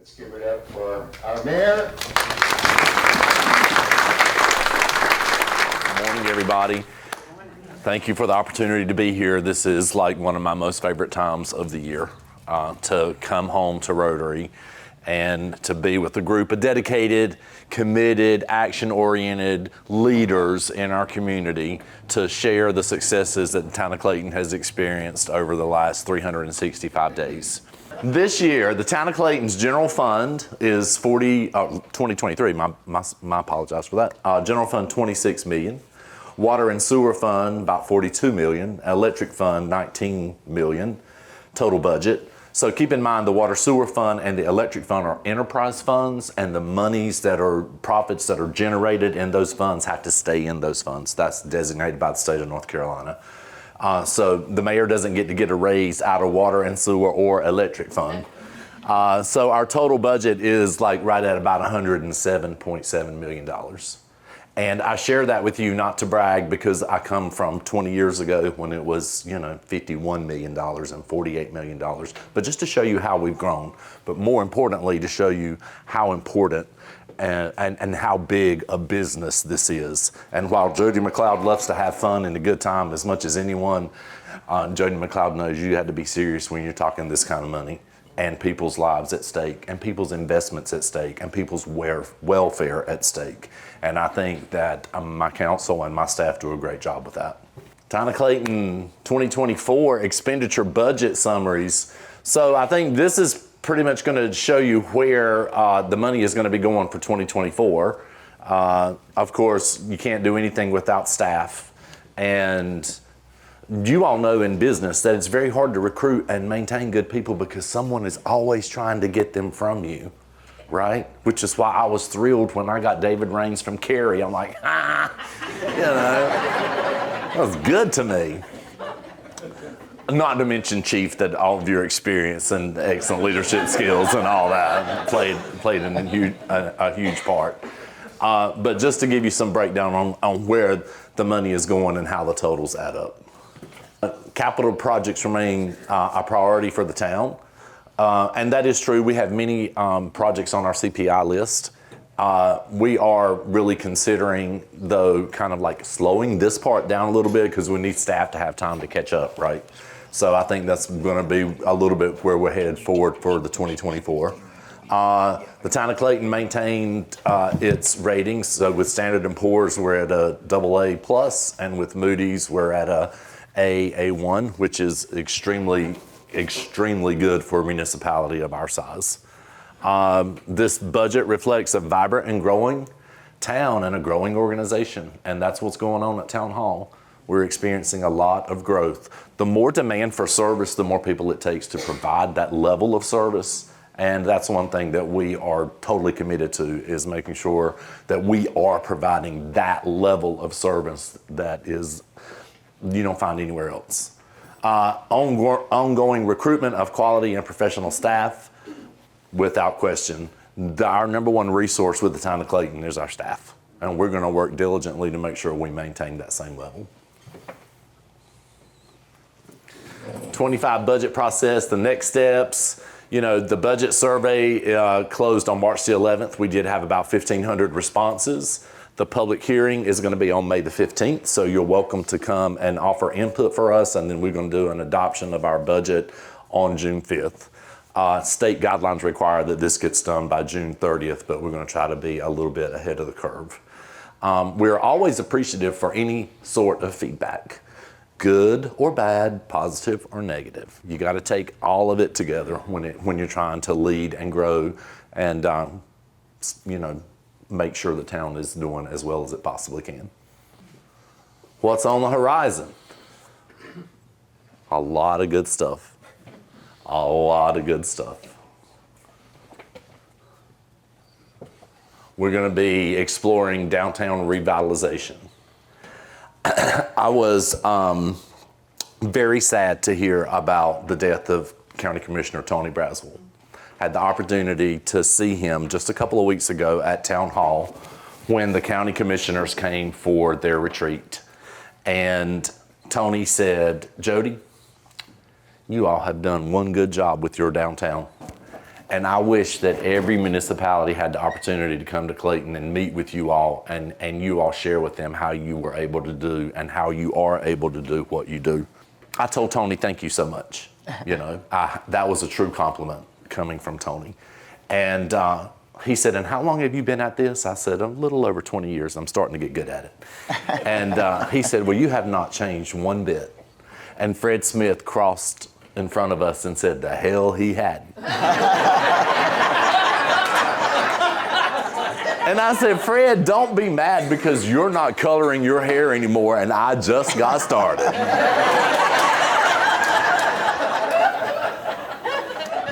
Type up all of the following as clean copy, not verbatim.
Let's give it up for our mayor. Good morning, everybody. Thank you for the opportunity to be here. This is like one of my most favorite times of the year, to come home to Rotary and to be with a group of dedicated, committed, action-oriented leaders in our community to share the successes that the town of Clayton has experienced over the last 365 days. This year, the town of Clayton's general fund is 2023, my apologize for that. General fund, 26 million. Water and sewer fund, about 42 million. Electric fund, 19 million total budget. So keep in mind the water sewer fund and the electric fund are enterprise funds, and the monies that are profits that are generated in those funds have to stay in those funds. That's designated by the state of North Carolina. So the mayor doesn't get a raise out of water and sewer or electric fund. So our total budget is like right at about $107.7 million. And I share that with you not to brag, because I come from 20 years ago when it was, $51 million and $48 million, but just to show you how we've grown, but more importantly, to show you how important and how big a business this is. And while Jody McLeod loves to have fun and a good time as much as anyone, Jody McLeod knows you have to be serious when you're talking this kind of money, and people's lives at stake, and people's investments at stake, and people's welfare at stake. And I think that my council and my staff do a great job with that. Town of Clayton 2024 expenditure budget summaries. So I think this is pretty much going to show you where the money is going to be going for 2024. Of course, you can't do anything without staff. And you all know in business that it's very hard to recruit and maintain good people, because someone is always trying to get them from you, right? Which is why I was thrilled when I got David Raines from Cary. I'm like, that was good to me. Not to mention, Chief, that all of your experience and excellent leadership skills and all that played a huge part. But just to give you some breakdown on where the money is going and how the totals add up. Capital projects remain a priority for the town, and that is true. We have many projects on our CPI list. We are really considering, though, kind of like slowing this part down a little bit, because we need staff to have time to catch up, right? So I think that's going to be a little bit where we're headed forward for the 2024. The town of Clayton maintained its ratings. So with Standard & Poor's, we're at a AA+, and with Moody's, we're at a A1, which is extremely good for a municipality of our size. This budget reflects a vibrant and growing town and a growing organization, and that's what's going on at Town Hall. We're experiencing a lot of growth. The more demand for service, the more people it takes to provide that level of service, and that's one thing that we are totally committed to, is making sure that we are providing that level of service that is you don't find anywhere else. Ongoing recruitment of quality and professional staff, without question. Our number one resource with the town of Clayton is our staff, and we're going to work diligently to make sure we maintain that same level. 25 budget process, the next steps. The budget survey closed on March the 11th. We did have about 1,500 responses. The public hearing is going to be on May the 15th, so you're welcome to come and offer input for us, and then we're going to do an adoption of our budget on June 5th. State guidelines require that this gets done by June 30th, but we're going to try to be a little bit ahead of the curve. We're always appreciative for any sort of feedback, good or bad, positive or negative. You got to take all of it together when you're trying to lead and grow and make sure the town is doing as well as it possibly can. What's on the horizon? A lot of good stuff. A lot of good stuff. We're going to be exploring downtown revitalization. I was very sad to hear about the death of County Commissioner Tony Braswell. Had the opportunity to see him just a couple of weeks ago at Town Hall when the county commissioners came for their retreat. And Tony said, "Jody, you all have done one good job with your downtown." And I wish that every municipality had the opportunity to come to Clayton and meet with you all, and you all share with them how you were able to do and how you are able to do what you do. I told Tony, thank you so much. That was a true compliment coming from Tony. And he said, and how long have you been at this? I said, a little over 20 years. I'm starting to get good at it. And he said, well, you have not changed one bit. And Fred Smith crossed in front of us and said, the hell he hadn't. And I said, Fred, don't be mad because you're not coloring your hair anymore and I just got started.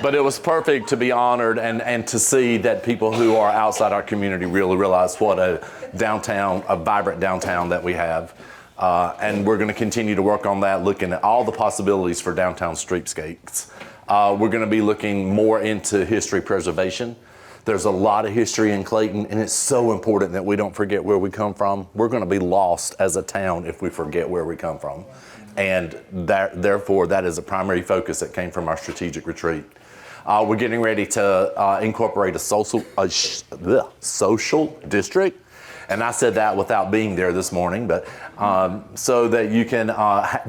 But it was perfect to be honored and to see that people who are outside our community really realize what a vibrant downtown that we have. And we're going to continue to work on that, looking at all the possibilities for downtown streetscapes. We're going to be looking more into history preservation. There's a lot of history in Clayton, and it's so important that we don't forget where we come from. We're going to be lost as a town if we forget where we come from. And therefore, that is a primary focus that came from our strategic retreat. We're getting ready to incorporate a social district. And I said that without being there this morning, but so that you can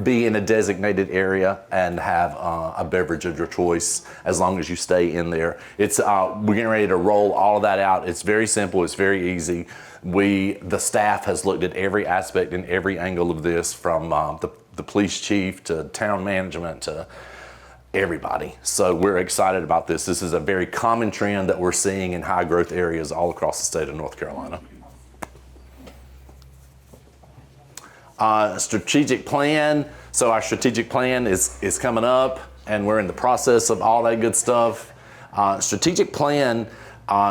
be in a designated area and have a beverage of your choice as long as you stay in there. We're getting ready to roll all of that out. It's very simple. It's very easy. The staff has looked at every aspect and every angle of this, from the police chief to town management to everybody. So we're excited about this. This is a very common trend that we're seeing in high growth areas all across the state of North Carolina. Strategic plan. So our strategic plan is coming up, and we're in the process of all that good stuff. Strategic plan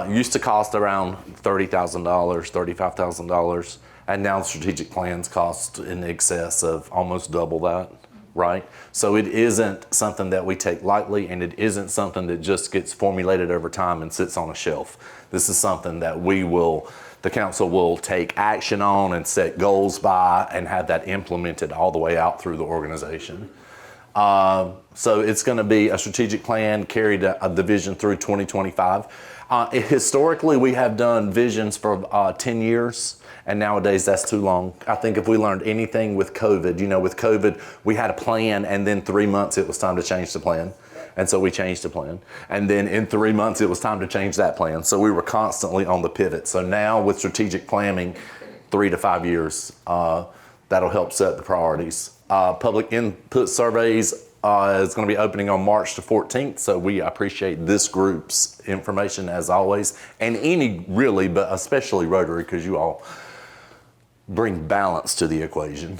used to cost around $30,000, $35,000, and now strategic plans cost in excess of almost double that, right? So it isn't something that we take lightly, and it isn't something that just gets formulated over time and sits on a shelf. This is something that the council will take action on and set goals by and have that implemented all the way out through the organization. So it's going to be a strategic plan, carry the vision through 2025. Historically, we have done visions for 10 years, and nowadays that's too long. I think if we learned anything with COVID, we had a plan, and then 3 months it was time to change the plan. And so we changed the plan. And then in 3 months, it was time to change that plan. So we were constantly on the pivot. So now with strategic planning, 3 to 5 years, that'll help set the priorities. Public input surveys is going to be opening on March the 14th. So we appreciate this group's information as always. And any really, but especially Rotary, because you all bring balance to the equation.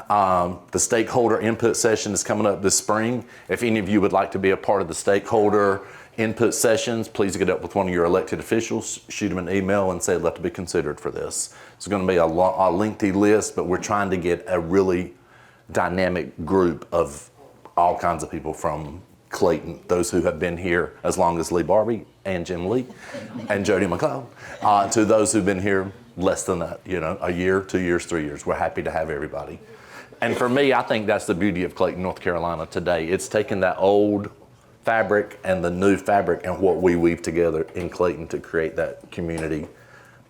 The stakeholder input session is coming up this spring. If any of you would like to be a part of the stakeholder input sessions, please get up with one of your elected officials, shoot them an email and say, I'd love to be considered for this. It's going to be a lengthy list, but we're trying to get a really dynamic group of all kinds of people from Clayton, those who have been here as long as Lee Barbie and Jim Lee and Jody McLeod, to those who've been here less than that, a year, 2 years, 3 years. We're happy to have everybody. And for me, I think that's the beauty of Clayton, North Carolina today. It's taking that old fabric and the new fabric and what we weave together in Clayton to create that community.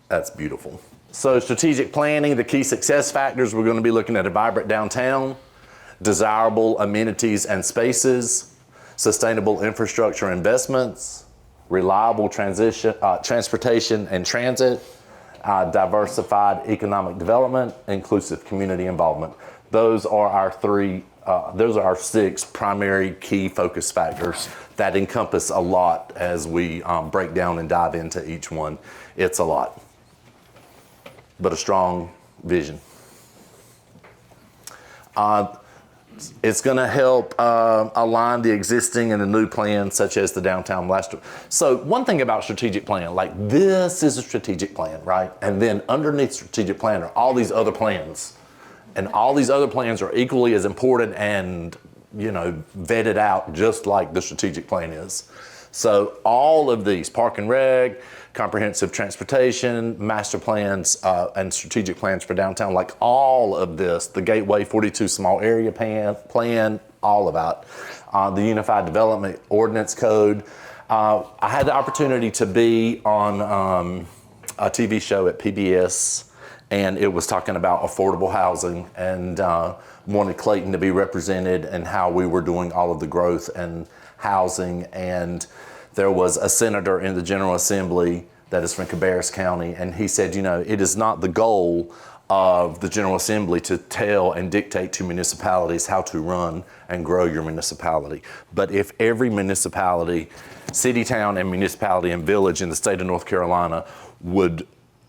That's beautiful. So strategic planning, the key success factors, we're going to be looking at a vibrant downtown, desirable amenities and spaces, sustainable infrastructure investments, reliable transportation and transit, diversified economic development, inclusive community involvement. Those are our 6 primary key focus factors that encompass a lot as we break down and dive into each one. It's a lot, but a strong vision. It's going to help align the existing and the new plans, such as the downtown blaster. So one thing about strategic plan, like this is a strategic plan, right? And then underneath strategic plan are all these other plans. And all these other plans are equally as important and, vetted out just like the strategic plan is. So all of these, park and rec, comprehensive transportation, master plans, and strategic plans for downtown, like all of this, the Gateway 42 small area plan, all about the Unified Development Ordinance Code, I had the opportunity to be on a TV show at PBS, and it was talking about affordable housing, and wanted Clayton to be represented and how we were doing all of the growth and housing. And there was a senator in the General Assembly that is from Cabarrus County, and he said, you know, it is not the goal of the General Assembly to tell and dictate to municipalities how to run and grow your municipality. But if every municipality, city, town, and municipality and village in the state of North Carolina would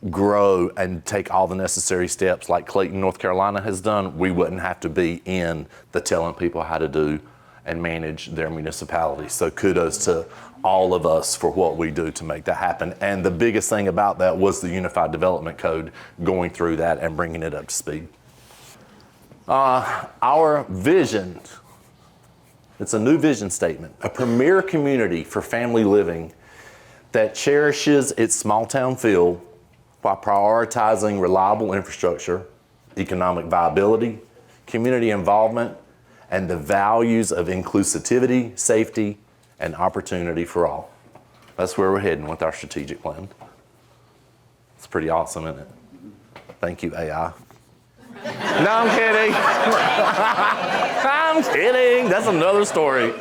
grow and take all the necessary steps like Clayton, North Carolina has done, we wouldn't have to be in the telling people how to do and manage their municipality. So kudos to all of us for what we do to make that happen. And the biggest thing about that was the Unified Development Code, going through that and bringing it up to speed. Our vision, it's a new vision statement, a premier community for family living that cherishes its small town feel while prioritizing reliable infrastructure, economic viability, community involvement, and the values of inclusivity, safety, and opportunity for all. That's where we're heading with our strategic plan. It's pretty awesome, isn't it? Thank you, AI. No, I'm kidding. I'm kidding. That's another story.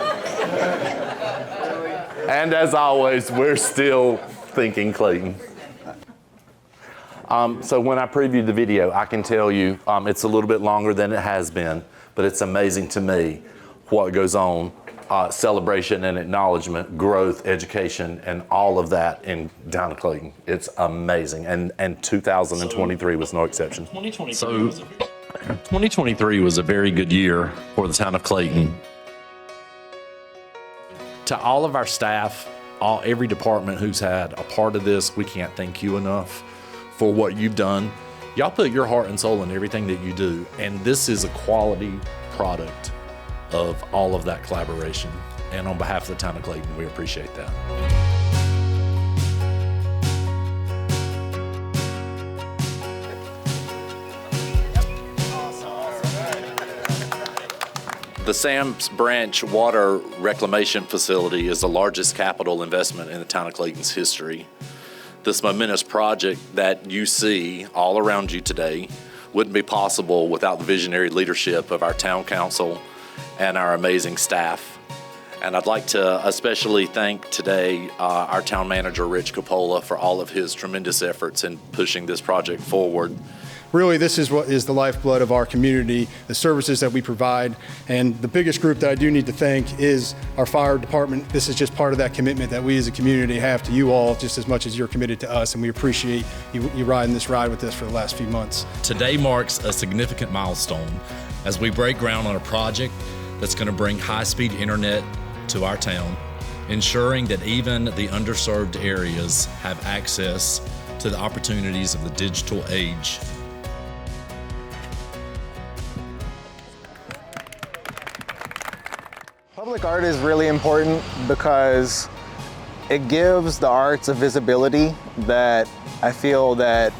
And as always, we're still thinking Clayton. So when I previewed the video, I can tell you it's a little bit longer than it has been, but it's amazing to me what goes on. Celebration and acknowledgement, growth, education, and all of that in down to Clayton. It's amazing, and 2023 was no exception. 2023 was a very good year for the town of Clayton. To all of our staff, every department who's had a part of this, we can't thank you enough for what you've done. Y'all put your heart and soul in everything that you do, and this is a quality product of all of that collaboration. And on behalf of the town of Clayton, we appreciate that. The Sam's Branch Water Reclamation Facility is the largest capital investment in the town of Clayton's history. This momentous project that you see all around you today wouldn't be possible without the visionary leadership of our town council and our amazing staff. And I'd like to especially thank today our town manager, Rich Coppola, for all of his tremendous efforts in pushing this project forward. Really, this is what is the lifeblood of our community, the services that we provide. And the biggest group that I do need to thank is our fire department. This is just part of that commitment that we as a community have to you all, just as much as you're committed to us. And we appreciate you riding this ride with us for the last few months. Today marks a significant milestone as we break ground on a project that's going to bring high-speed internet to our town, ensuring that even the underserved areas have access to the opportunities of the digital age. Public art is really important because it gives the arts a visibility that I feel that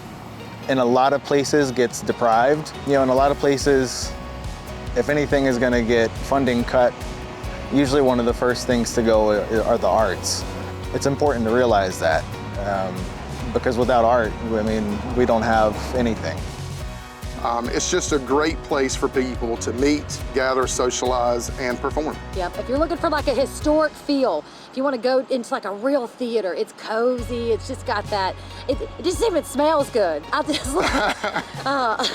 in a lot of places gets deprived. You know, in a lot of places, if anything is going to get funding cut, usually one of the first things to go are the arts. It's important to realize that because without art, I mean, we don't have anything. It's just a great place for people to meet, gather, socialize, and perform. Yep, if you're looking for like a historic feel, if you want to go into like a real theater, it's cozy, it's just got that, it just even smells good. I just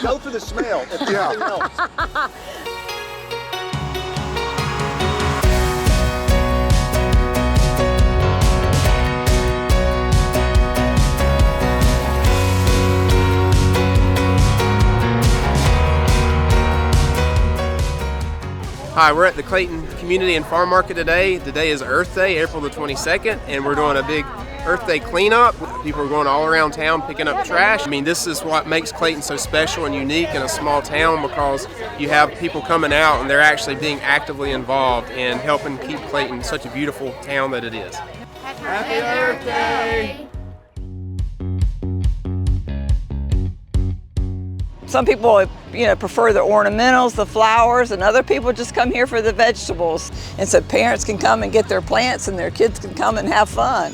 Go for the smell, if nothing else. Hi, we're at the Clayton Community and Farm Market today. Today is Earth Day, April the 22nd, and we're doing a big Earth Day cleanup. People are going all around town picking up trash. I mean, this is what makes Clayton so special and unique in a small town, because you have people coming out and they're actually being actively involved in helping keep Clayton such a beautiful town that it is. Happy Earth Day! Some people, prefer the ornamentals, the flowers, and other people just come here for the vegetables. And so parents can come and get their plants and their kids can come and have fun.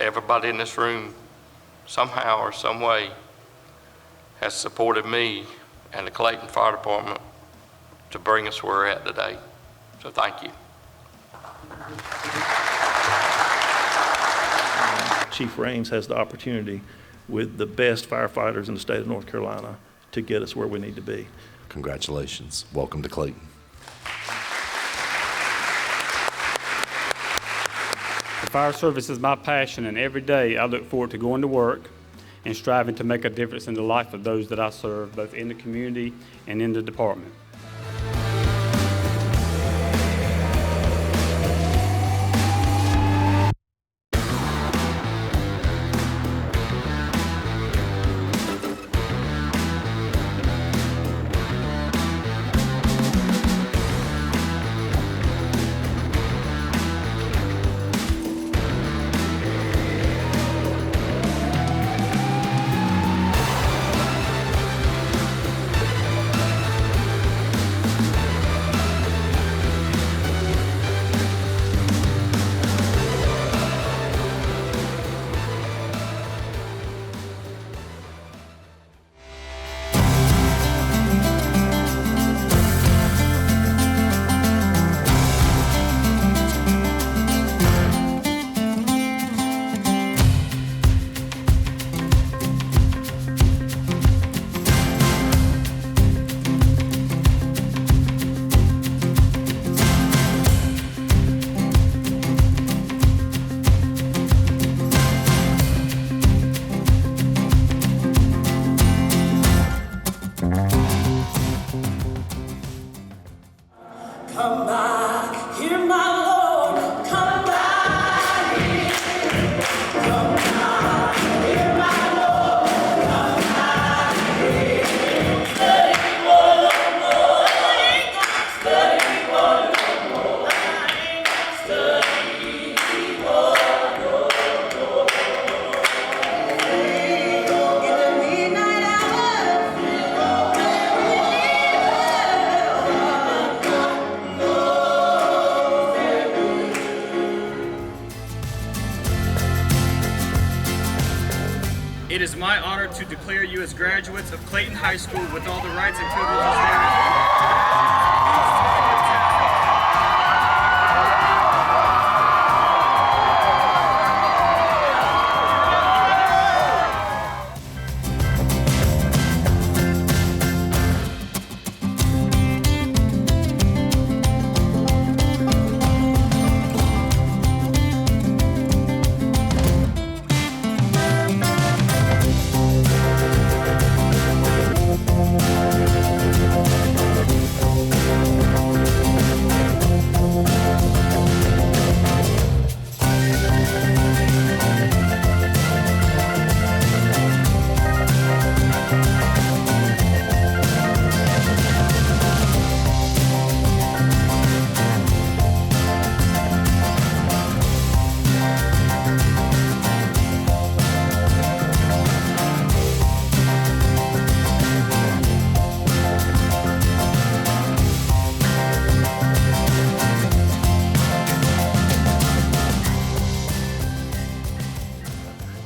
Everybody in this room, somehow or some way, has supported me and the Clayton Fire Department to bring us where we're at today. So thank you. Chief Raines has the opportunity with the best firefighters in the state of North Carolina to get us where we need to be. Congratulations. Welcome to Clayton. The fire service is my passion, and every day I look forward to going to work and striving to make a difference in the life of those that I serve, both in the community and in the department. Come back, hear my Lord, come back here. Come back, hear my Lord, come back here. Study one more, study one more, study one more. In the midnight hour, It is my honor to declare you as graduates of Clayton High School with all the rights and privileges therein.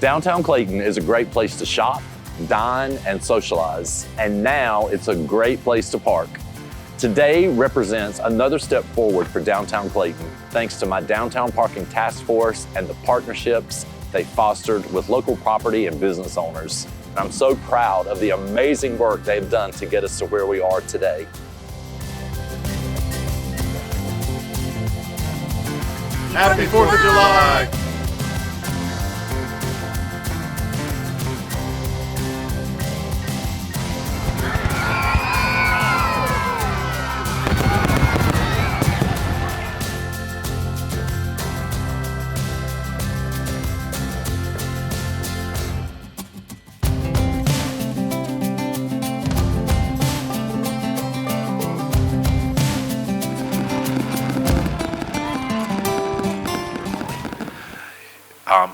Downtown Clayton is a great place to shop, dine, and socialize. And now it's a great place to park. Today represents another step forward for Downtown Clayton, thanks to my Downtown Parking Task Force and the partnerships they fostered with local property and business owners. And I'm so proud of the amazing work they've done to get us to where we are today. Happy 4th of July!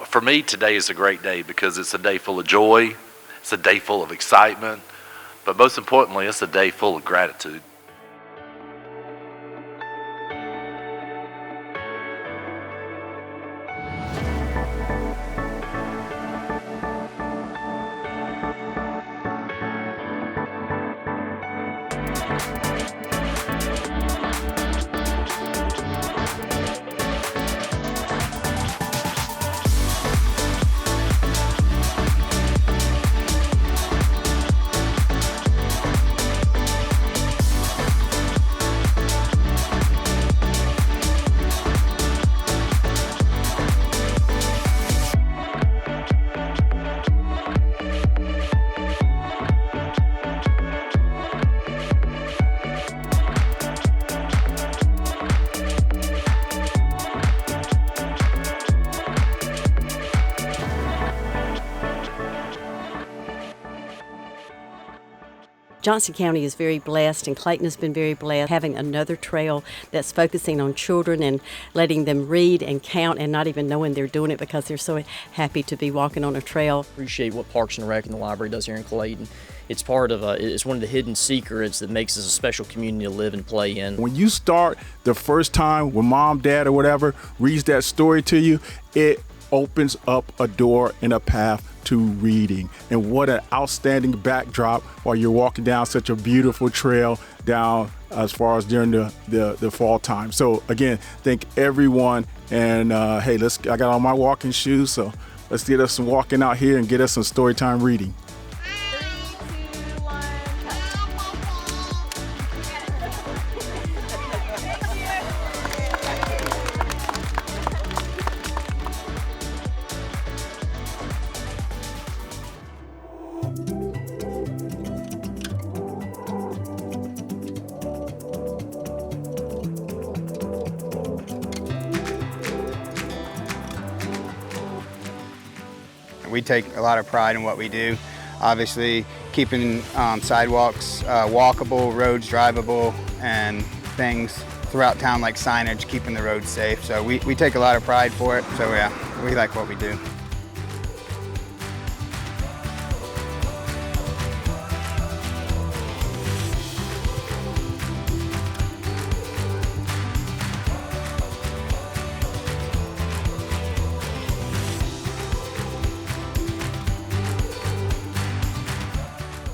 For me, today is a great day because it's a day full of joy, it's a day full of excitement, but most importantly, it's a day full of gratitude. Johnson County is very blessed, and Clayton has been very blessed having another trail that's focusing on children and letting them read and count and not even knowing they're doing it because they're so happy to be walking on a trail. Appreciate what Parks and Rec and the library does here in Clayton. It's part of it's one of the hidden secrets that makes us a special community to live and play in. When you start the first time when mom, dad, or whatever reads that story to you, it opens up a door and a path to reading. And what an outstanding backdrop while you're walking down such a beautiful trail down as far as during the fall time. So again, thank everyone. And hey, I got on my walking shoes, so let's get us some walking out here and get us some story time reading. We take a lot of pride in what we do. Obviously, keeping sidewalks walkable, roads drivable, and things throughout town like signage, keeping the roads safe. So we take a lot of pride for it. So yeah, we like what we do.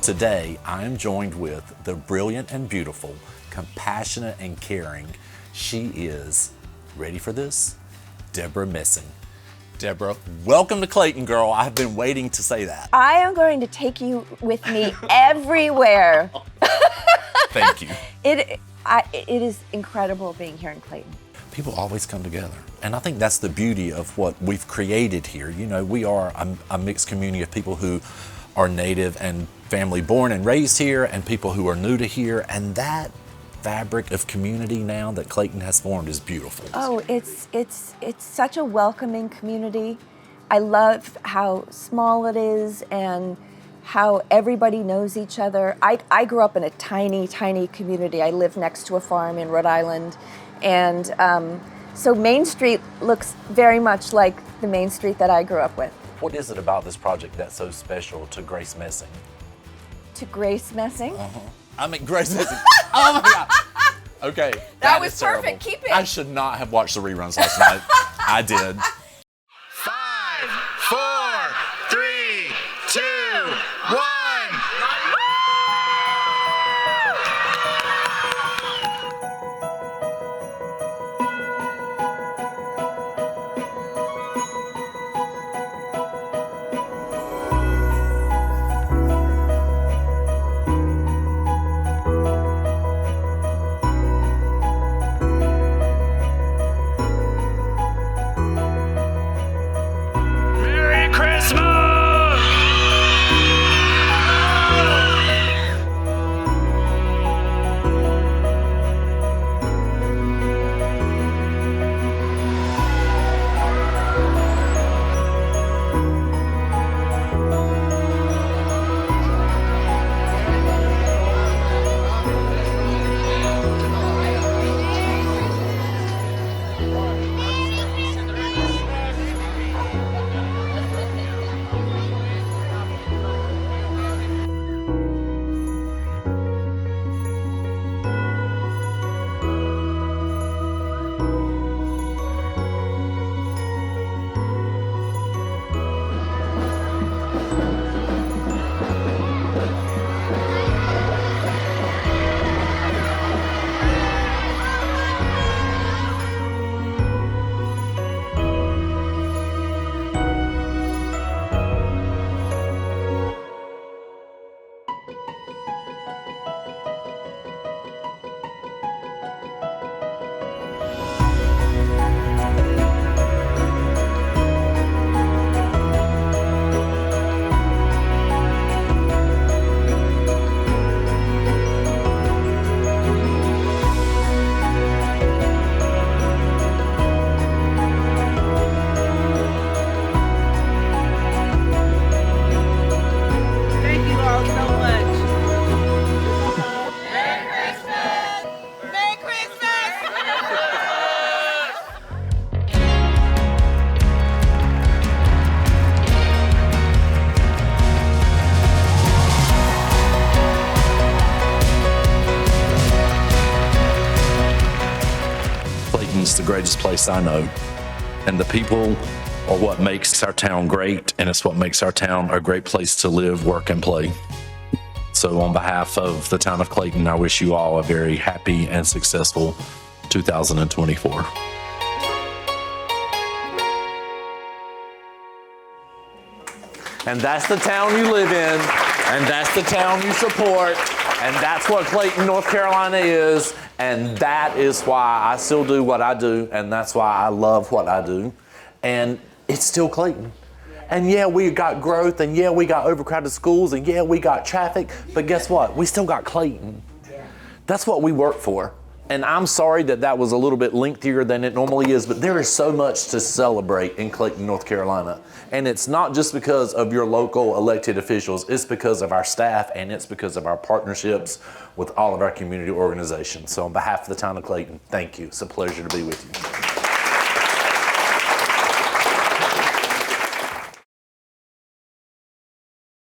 Today, I am joined with the brilliant and beautiful, compassionate and caring. She is, ready for this? Deborah Messing. Deborah, welcome to Clayton, girl. I've been waiting to say that. I am going to take you with me everywhere. Thank you. It is incredible being here in Clayton. People always come together. And I think that's the beauty of what we've created here. You know, we are a mixed community of people who are native and family born and raised here, and people who are new to here, and that fabric of community now that Clayton has formed is beautiful. Oh, it's such a welcoming community. I love how small it is and how everybody knows each other. I grew up in a tiny, tiny community. I live next to a farm in Rhode Island, and so Main Street looks very much like the Main Street that I grew up with. What is it about this project that's so special to Grace Messing? To Grace Messing? I mean, Grace Messing. Oh my God. Okay. That was is perfect. terrible. Keep it. I should not have watched the reruns last night. I did. 5, 4, is the greatest place I know. And the people are what makes our town great, and it's what makes our town a great place to live, work, and play. So on behalf of the town of Clayton, I wish you all a very happy and successful 2024. And that's the town you live in, and that's the town you support, and that's what Clayton, North Carolina is, and that is why I still do what I do, and that's why I love what I do. And it's still Clayton. And yeah, we got growth, and yeah, we got overcrowded schools, and yeah, we got traffic, but guess what? We still got Clayton. That's what we work for. And I'm sorry that that was a little bit lengthier than it normally is, but there is so much to celebrate in Clayton, North Carolina. And it's not just because of your local elected officials, it's because of our staff, and it's because of our partnerships with all of our community organizations. So on behalf of the town of Clayton, thank you. It's a pleasure to be with you.